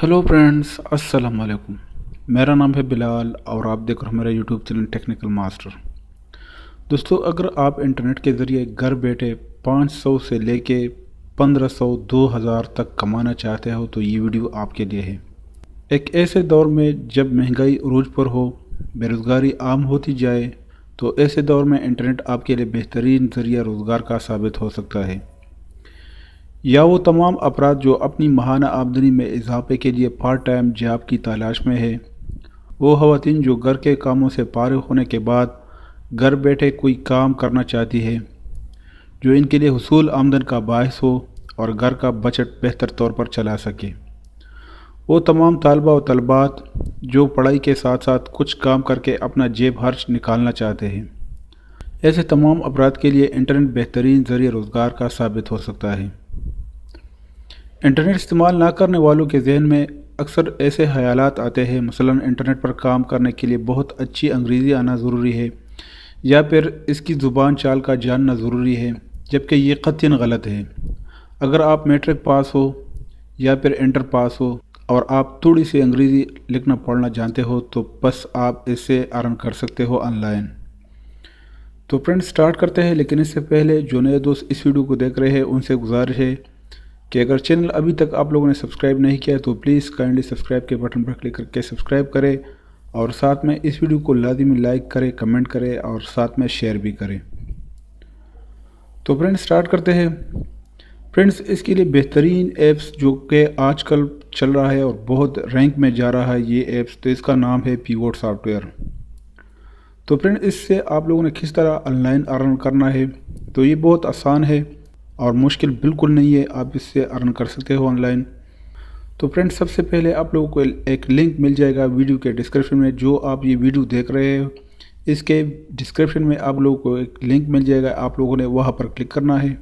Hello friends, अस्सलाम वालेकुम। मेरा नाम है बिलाल और आप देख रहे हो मेरा यूट्यूब चैनल टेक्निकल मास्टर। दोस्तों, अगर आप इंटरनेट के ज़रिए घर बैठे 500 से लेके 1500 2000 तक कमाना चाहते हो तो ये वीडियो आपके लिए है। एक ऐसे दौर में जब महंगाई अरूज पर हो, बेरोज़गारी आम होती जाए, तो ऐसे दौर में इंटरनेट आपके लिए बेहतरीन ज़रिया रोज़गार का साबित हो सकता है। या वो तमाम अफराद जो अपनी माहाना आमदनी में इजाफे के लिए पार्ट टाइम जॉब की तलाश में है, वो ख़वातीन जो घर के कामों से फारिग होने के बाद घर बैठे कोई काम करना चाहती है जो इनके लिए हुसूल आमदन का बायस हो और घर का बजट बेहतर तौर पर चला सके। वो तमाम तालबा व तलबात जो पढ़ाई के साथ साथ कुछ काम करके अपना जेब खर्च निकालना चाहते हैं, ऐसे तमाम अफराद के लिए इंटरनेट बेहतरीन ज़रिए रोज़गार का साबित हो सकता है। इंटरनेट इस्तेमाल ना करने वालों के जहन में अक्सर ऐसे ख़यालात आते हैं, मसलन इंटरनेट पर काम करने के लिए बहुत अच्छी अंग्रेज़ी आना ज़रूरी है या फिर इसकी ज़ुबान चाल का जानना ज़रूरी है, जबकि ये क़तईन गलत है। अगर आप मैट्रिक पास हो या फिर इंटर पास हो और आप थोड़ी सी अंग्रेज़ी लिखना पढ़ना जानते हो तो बस आप इससे अर्न कर सकते हो ऑनलाइन। तो फ्रेंड्स, स्टार्ट करते हैं, लेकिन इससे पहले जो नए दोस्त इस वीडियो को देख रहे हैं उनसे गुजारिश है कि अगर चैनल अभी तक आप लोगों ने सब्सक्राइब नहीं किया तो प्लीज़ काइंडली सब्सक्राइब के बटन पर क्लिक करके सब्सक्राइब करें और साथ में इस वीडियो को लाज़िमी लाइक करें, कमेंट करें और साथ में शेयर भी करें। तो फ्रेंड्स, स्टार्ट करते हैं। फ्रेंड्स, इसके लिए बेहतरीन ऐप्स जो कि आजकल चल रहा है और बहुत रैंक में जा रहा है ये ऐप्स, तो इसका नाम है पिवोट सॉफ्टवेयर। तो फ्रेंड्स, इससे आप लोगों ने किस तरह ऑनलाइन अर्न करना है, तो ये बहुत आसान है और मुश्किल बिल्कुल नहीं है, आप इससे अर्न कर सकते हो ऑनलाइन। तो फ्रेंड्स, सबसे पहले आप लोगों को एक लिंक मिल जाएगा वीडियो के डिस्क्रिप्शन में। जो आप ये वीडियो देख रहे हो इसके डिस्क्रिप्शन में आप लोगों को एक लिंक मिल जाएगा, आप लोगों ने वहाँ पर क्लिक करना है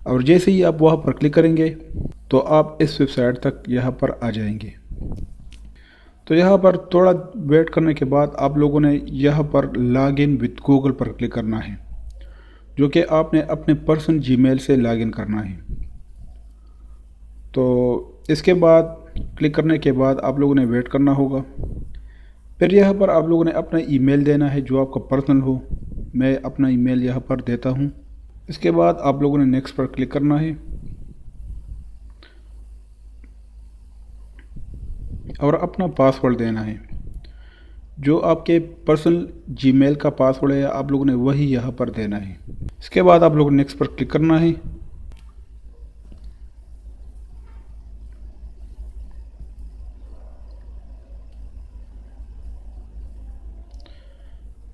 और जैसे ही आप वहाँ पर क्लिक करेंगे तो आप इस वेबसाइट तक यहाँ पर आ जाएंगे। तो यहाँ पर थोड़ा वेट करने के बाद आप लोगों ने यहाँ पर लॉग इन विद गूगल पर क्लिक करना है, जो कि आपने अपने पर्सनल जीमेल से लॉगिन करना है। तो इसके बाद क्लिक करने के बाद आप लोगों ने वेट करना होगा। फिर यहाँ पर आप लोगों ने अपना ईमेल देना है जो आपका पर्सनल हो। मैं अपना ईमेल यहाँ पर देता हूँ। इसके बाद आप लोगों ने नेक्स्ट पर क्लिक करना है और अपना पासवर्ड देना है। जो आपके पर्सनल जीमेल का पासवर्ड है आप लोगों ने वही यहाँ पर देना है। इसके बाद आप लोगों ने नेक्स्ट पर क्लिक करना है।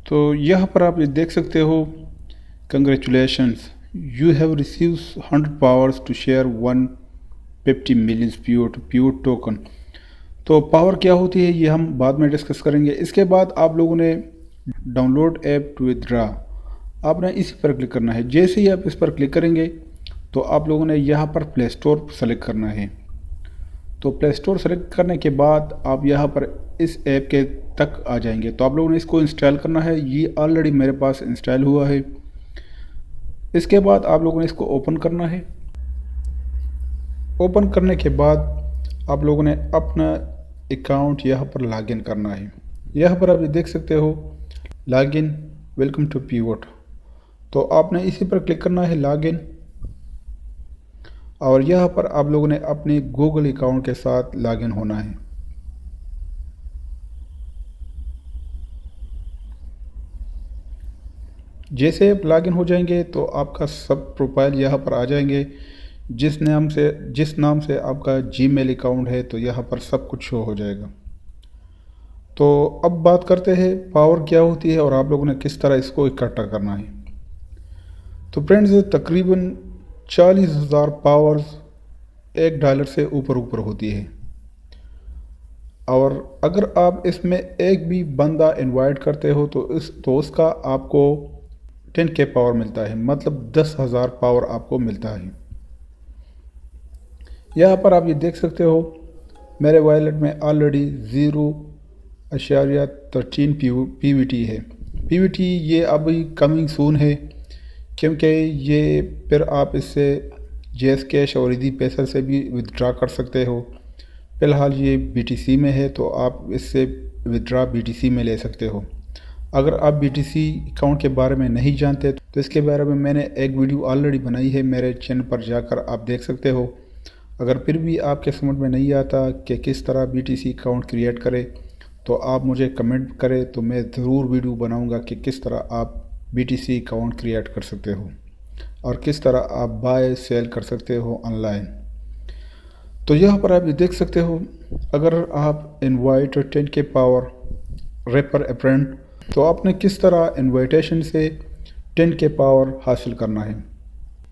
तो यहाँ पर आप ये देख सकते हो, congratulations, you have receive 100 powers to share 150 million pure token. तो पावर क्या होती है ये हम बाद में डिस्कस करेंगे। इसके बाद आप लोगों ने डाउनलोड ऐप टू विदड्रा, आपने इसी पर क्लिक करना है। जैसे ही आप इस पर क्लिक करेंगे तो आप लोगों ने यहाँ पर प्ले स्टोर सेलेक्ट करना है। तो प्ले स्टोर सेलेक्ट करने के बाद आप यहाँ पर इस ऐप के तक आ जाएंगे। तो आप लोगों ने इसको इंस्टॉल करना है। ये ऑलरेडी मेरे पास इंस्टॉल हुआ है। इसके बाद आप लोगों ने इसको ओपन करना है। ओपन करने के बाद आप लोगों ने अपना अकाउंट यहाँ पर लॉगिन करना है। यहाँ पर आप देख सकते हो लॉगिन वेलकम टू पिवोट। तो आपने इसी पर क्लिक करना है लॉगिन और यहाँ पर आप लोगों ने अपने गूगल अकाउंट के साथ लॉगिन होना है। जैसे आप लॉगिन हो जाएंगे तो आपका सब प्रोफाइल यहाँ पर आ जाएंगे। जिस नाम से आपका जीमेल अकाउंट है तो यहाँ पर सब कुछ शो हो जाएगा। तो अब बात करते हैं पावर क्या होती है और आप लोगों ने किस तरह इसको इकट्ठा करना है। तो फ्रेंड्स, तकरीबन 40,000 पावर्स $1 से ऊपर होती है और अगर आप इसमें एक भी बंदा इनवाइट करते हो तो उसका आपको 10K पावर मिलता है, मतलब 10,000 पावर आपको मिलता है। यहाँ पर आप ये देख सकते हो मेरे वॉलेट में ऑलरेडी 0.13 PVT है। PVT ये अभी कमिंग सून है, क्योंकि ये फिर आप इससे JS कैश और ईदी पैसा से भी विदड्रा कर सकते हो। फ़िलहाल ये BTC में है, तो आप इससे विदड्रा BTC में ले सकते हो। अगर आप BTC अकाउंट के बारे में नहीं जानते तो इसके बारे में मैंने एक वीडियो ऑलरेडी बनाई है, मेरे चैनल पर जाकर आप देख सकते हो। अगर फिर भी आपके समझ में नहीं आता कि किस तरह BTC अकाउंट क्रिएट करें, तो आप मुझे कमेंट करें, तो मैं ज़रूर वीडियो बनाऊंगा कि किस तरह आप BTC अकाउंट क्रिएट कर सकते हो और किस तरह आप बाय सेल कर सकते हो ऑनलाइन। तो यहाँ पर आप ये देख सकते हो, अगर आप इनवाइट 10K पावर रैपर अप्रेंड, तो आपने किस तरह इनविटेशन से 10K पावर हासिल करना है।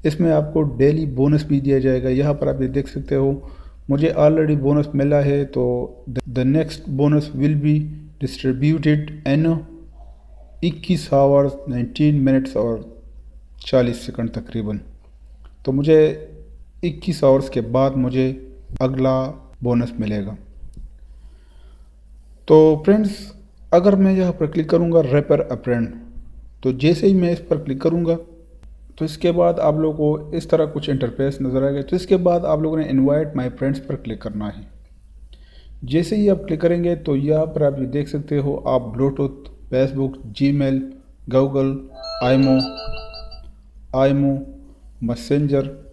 इसमें आपको डेली बोनस भी दिया जाएगा। यहाँ पर आप ये देख सकते हो, मुझे ऑलरेडी बोनस मिला है, तो the next bonus will be distributed in 21 hours 19 minutes और 40 सेकंड तकरीबन। तो मुझे 21 आवर्स के बाद मुझे अगला बोनस मिलेगा। तो फ्रेंड्स, अगर मैं यहाँ पर क्लिक करूँगा रैपर अप्रेंड, तो जैसे ही मैं इस पर क्लिक करूँगा तो इसके बाद आप लोगों को इस तरह कुछ इंटरफेस नज़र आएगा। तो इसके बाद आप लोगों ने इनवाइट माय फ्रेंड्स पर क्लिक करना है। जैसे ही आप क्लिक करेंगे तो यहाँ पर आप ये देख सकते हो, आप Bluetooth, Facebook, Gmail, Google, imo, messenger,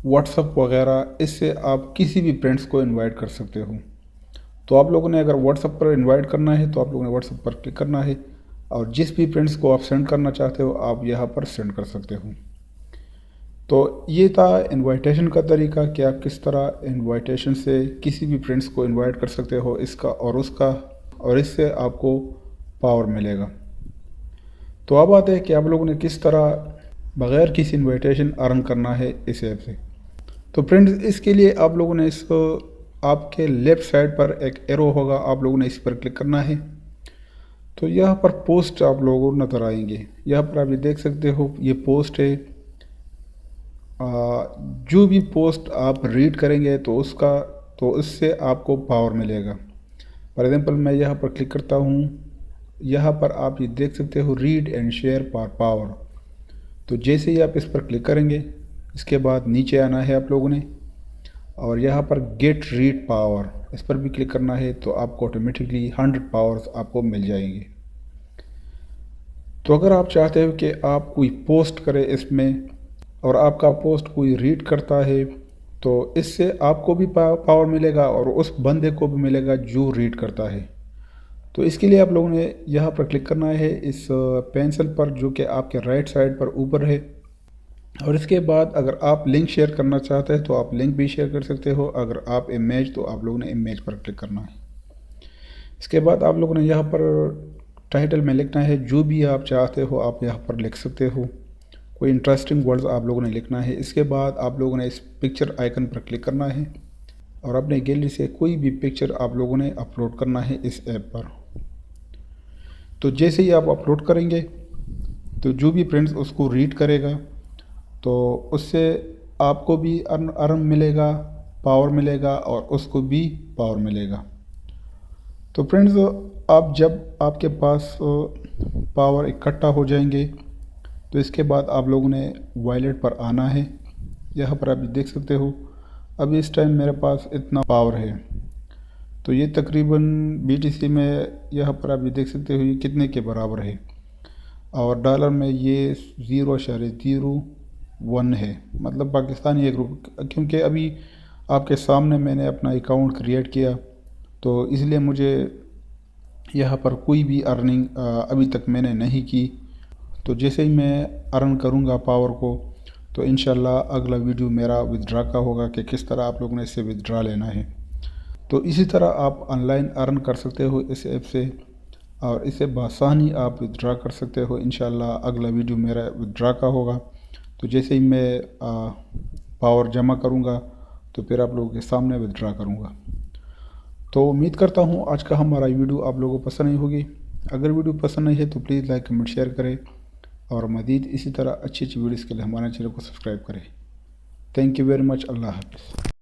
WhatsApp वगैरह, इससे आप किसी भी फ्रेंड्स को इनवाइट कर सकते हो। तो आप लोगों ने अगर व्हाट्सअप पर इनवाइट करना है तो आप लोगों ने व्हाट्सअप पर क्लिक करना है, और जिस भी फ्रेंड्स को आप सेंड करना चाहते हो आप यहाँ पर सेंड कर सकते हो। तो ये था इनवाइटेशन का तरीका कि आप किस तरह इनवाइटेशन से किसी भी फ्रेंड्स को इनवाइट कर सकते हो, इसका और उसका, और इससे आपको पावर मिलेगा। तो अब आते हैं कि आप लोगों ने किस तरह बग़ैर किसी इनवाइटेशन अर्न करना है इस ऐप से। तो फ्रेंड्स, इसके लिए आप लोगों ने इसको, आपके लेफ़्ट साइड पर एक एरो होगा, आप लोगों ने इस पर क्लिक करना है। तो यहाँ पर पोस्ट आप लोगों को नज़र आएंगे। यहाँ पर आप ये देख सकते हो, ये पोस्ट है। जो भी पोस्ट आप रीड करेंगे तो इससे आपको पावर मिलेगा। फॉर एग्जांपल मैं यहाँ पर क्लिक करता हूँ, यहाँ पर आप ये देख सकते हो read and share for power. तो जैसे ही आप इस पर क्लिक करेंगे, इसके बाद नीचे आना है आप लोगों ने, और यहाँ पर गेट रीड पावर, इस पर भी क्लिक करना है। तो आपको ऑटोमेटिकली 100 पावर्स आपको मिल जाएंगे। तो अगर आप चाहते हो कि आप कोई पोस्ट करें इसमें और आपका पोस्ट कोई रीड करता है, तो इससे आपको भी पावर मिलेगा और उस बंदे को भी मिलेगा जो रीड करता है। तो इसके लिए आप लोगों ने यहाँ पर क्लिक करना है इस पेंसिल पर, जो कि आपके राइट साइड पर ऊपर है। और इसके बाद अगर आप लिंक शेयर करना चाहते हैं तो आप लिंक भी शेयर कर सकते हो। अगर आप इमेज, तो आप लोगों ने इमेज पर क्लिक करना है। इसके बाद आप लोगों ने यहाँ पर टाइटल में लिखना है, जो भी आप चाहते हो आप यहाँ पर लिख सकते हो। कोई इंटरेस्टिंग वर्ड्स आप लोगों ने लिखना है। इसके बाद आप लोगों ने इस पिक्चर आइकन पर क्लिक करना है और अपने गैलरी से कोई भी पिक्चर आप लोगों ने अपलोड करना है इस ऐप पर। तो जैसे ही आप अपलोड करेंगे तो जो भी फ्रेंड्स उसको रीड करेगा, तो उससे आपको भी अर्न मिलेगा, पावर मिलेगा, और उसको भी पावर मिलेगा। तो फ्रेंड्स, आप जब आपके पास पावर इकट्ठा हो जाएंगे तो इसके बाद आप लोगों ने वॉलेट पर आना है। यहाँ पर आप देख सकते हो, अभी इस टाइम मेरे पास इतना पावर है। तो ये तकरीबन BTC में यहाँ पर आप देख सकते हो ये कितने के बराबर है, और डॉलर में ये 0.01 है, मतलब पाकिस्तानी ₹1। क्योंकि अभी आपके सामने मैंने अपना अकाउंट क्रिएट किया, तो इसलिए मुझे यहाँ पर कोई भी अर्निंग अभी तक मैंने नहीं की। तो जैसे ही मैं अर्न करूँगा पावर को, तो इंशाल्लाह अगला वीडियो मेरा विदड्रा का होगा कि किस तरह आप लोगों ने इससे विदड्रा लेना है। तो इसी तरह आप ऑनलाइन अर्न कर सकते हो इस ऐप से, और इसे बआसानी आप विदड्रा कर सकते हो। इंशाल्लाह अगला वीडियो मेरा विदड्रा का होगा। तो जैसे ही मैं पावर जमा करूँगा तो फिर आप लोगों के सामने विदड्रा करूँगा। तो उम्मीद करता हूँ आज का हमारा वीडियो आप लोगों को पसंद नहीं होगी। अगर वीडियो पसंद नहीं है तो प्लीज़ लाइक, कमेंट, शेयर करें, और मज़ीद इसी तरह अच्छी वीडियोज़ के लिए हमारे चैनल को सब्सक्राइब करें। Thank you very much. अल्लाह हाफ़िज़।